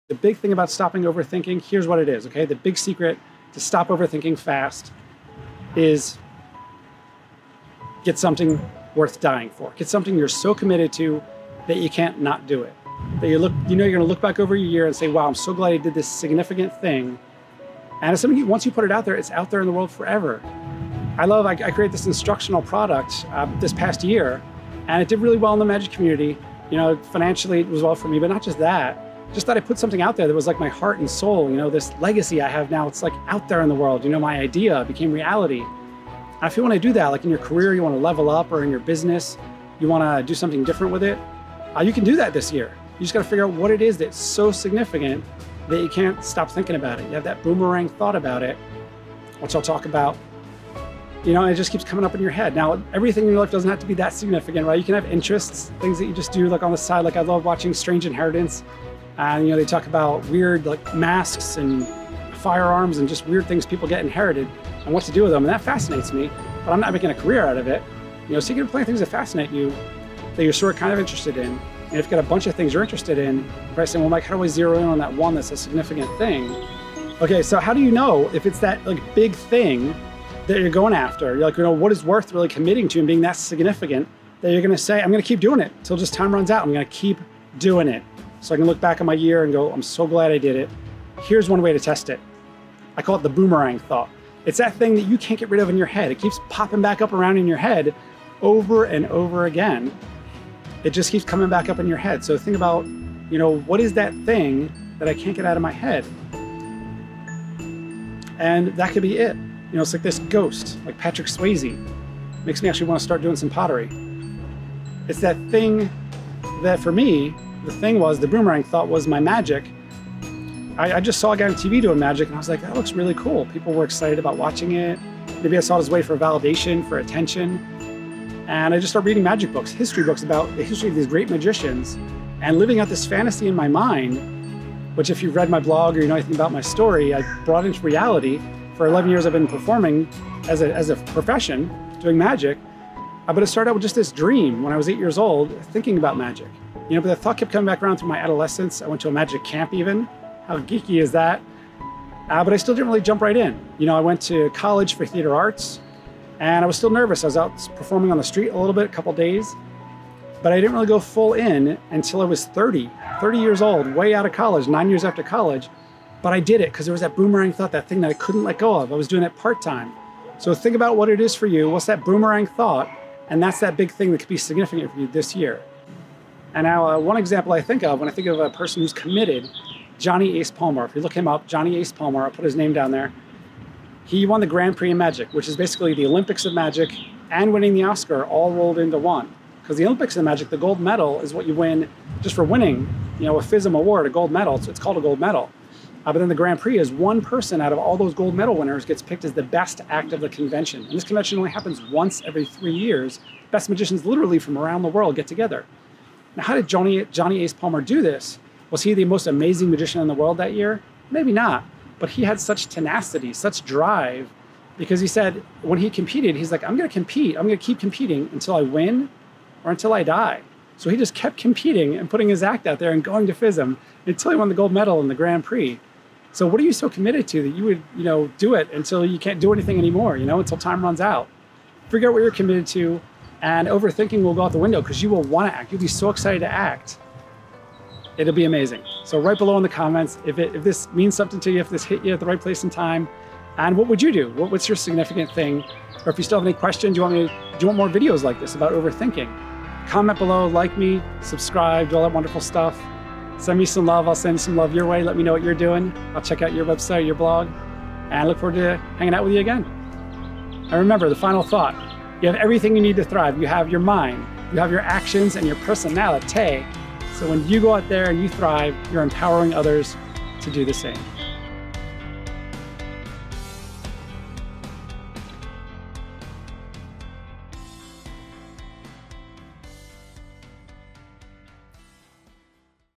The big thing about stopping overthinking, here's what it is, okay? The big secret to stop overthinking fast is get something worth dying for. Get something you're so committed to that you can't not do it. That you know you're gonna look back over your year and say, wow, I'm so glad I did this significant thing. And it's something, once you put it out there, it's out there in the world forever. I created this instructional product this past year, and it did really well in the magic community. You know, financially it was well for me, but not just that. Just that I put something out there that was like my heart and soul, you know, this legacy I have now, it's like out there in the world. You know, my idea became reality. And if you want to do that, like in your career, you want to level up, or in your business, you want to do something different with it, you can do that this year. You just got to figure out what it is that's so significant that you can't stop thinking about it. You have that boomerang thought about it, which I'll talk about. You know, and it just keeps coming up in your head. Now, everything in your life doesn't have to be that significant, right? You can have interests, things that you just do like on the side. Like I love watching Strange Inheritance. And you know, they talk about weird like masks and firearms and just weird things people get inherited and what to do with them. And that fascinates me, but I'm not making a career out of it. You know, so you can play things that fascinate you, that you're sort of kind of interested in. And if you've got a bunch of things you're interested in, you're probably saying, well, Mike, how do I zero in on that one that's a significant thing? Okay, so how do you know if it's that like big thing that you're going after? You're like, you know, what is worth really committing to and being that significant that you're gonna say, I'm gonna keep doing it till just time runs out. I'm gonna keep doing it. So I can look back on my year and go, I'm so glad I did it. Here's one way to test it. I call it the boomerang thought. It's that thing that you can't get rid of in your head. It keeps popping back up around in your head over and over again. It just keeps coming back up in your head. So think about, you know, what is that thing that I can't get out of my head? And that could be it. You know, it's like this ghost, like Patrick Swayze. Makes me actually want to start doing some pottery. It's that thing that for me, the thing was, the boomerang thought was my magic. I just saw a guy on TV doing magic and I was like, that looks really cool. People were excited about watching it. Maybe I saw it as a way for validation, for attention. And I just started reading magic books, history books about the history of these great magicians and living out this fantasy in my mind, which if you've read my blog or you know anything about my story, I brought into reality. For 11 years I've been performing as a profession, doing magic. But it started out with just this dream when I was 8 years old, thinking about magic. You know, but the thought kept coming back around through my adolescence. I went to a magic camp even. How geeky is that? But I still didn't really jump right in. You know, I went to college for theater arts and I was still nervous. I was out performing on the street a little bit, a couple days, but I didn't really go full in until I was 30 years old, way out of college, 9 years after college. But I did it because there was that boomerang thought, that thing that I couldn't let go of. I was doing it part-time. So think about what it is for you. What's that boomerang thought? And that's that big thing that could be significant for you this year. And now one example I think of when I think of a person who's committed, Johnny Ace Palmer. If you look him up, Johnny Ace Palmer, I'll put his name down there. He won the Grand Prix in Magic, which is basically the Olympics of Magic and winning the Oscar all rolled into one. Because the Olympics of Magic, the gold medal is what you win just for winning, you know, a FISM award, a gold medal. So it's called a gold medal. But then the Grand Prix is one person out of all those gold medal winners gets picked as the best act of the convention. And this convention only happens once every 3 years. Best magicians literally from around the world get together. Now, how did Johnny Ace Palmer do this? Was he the most amazing magician in the world that year? Maybe not, but he had such tenacity, such drive, because he said when he competed, he's like, I'm gonna compete, I'm gonna keep competing until I win or until I die. So he just kept competing and putting his act out there and going to FISM until he won the gold medal in the Grand Prix. So what are you so committed to that you would, you know, do it until you can't do anything anymore, you know, until time runs out? Figure out what you're committed to, and overthinking will go out the window because you will want to act. You'll be so excited to act. It'll be amazing. So right below in the comments, if this means something to you, if this hit you at the right place and time, and what would you do? What's your significant thing? Or if you still have any questions, do you want more videos like this about overthinking? Comment below, like me, subscribe, do all that wonderful stuff. Send me some love, I'll send some love your way. Let me know what you're doing. I'll check out your website, your blog, and I look forward to hanging out with you again. And remember, the final thought, you have everything you need to thrive. You have your mind, you have your actions and your personality. So when you go out there and you thrive, you're empowering others to do the same.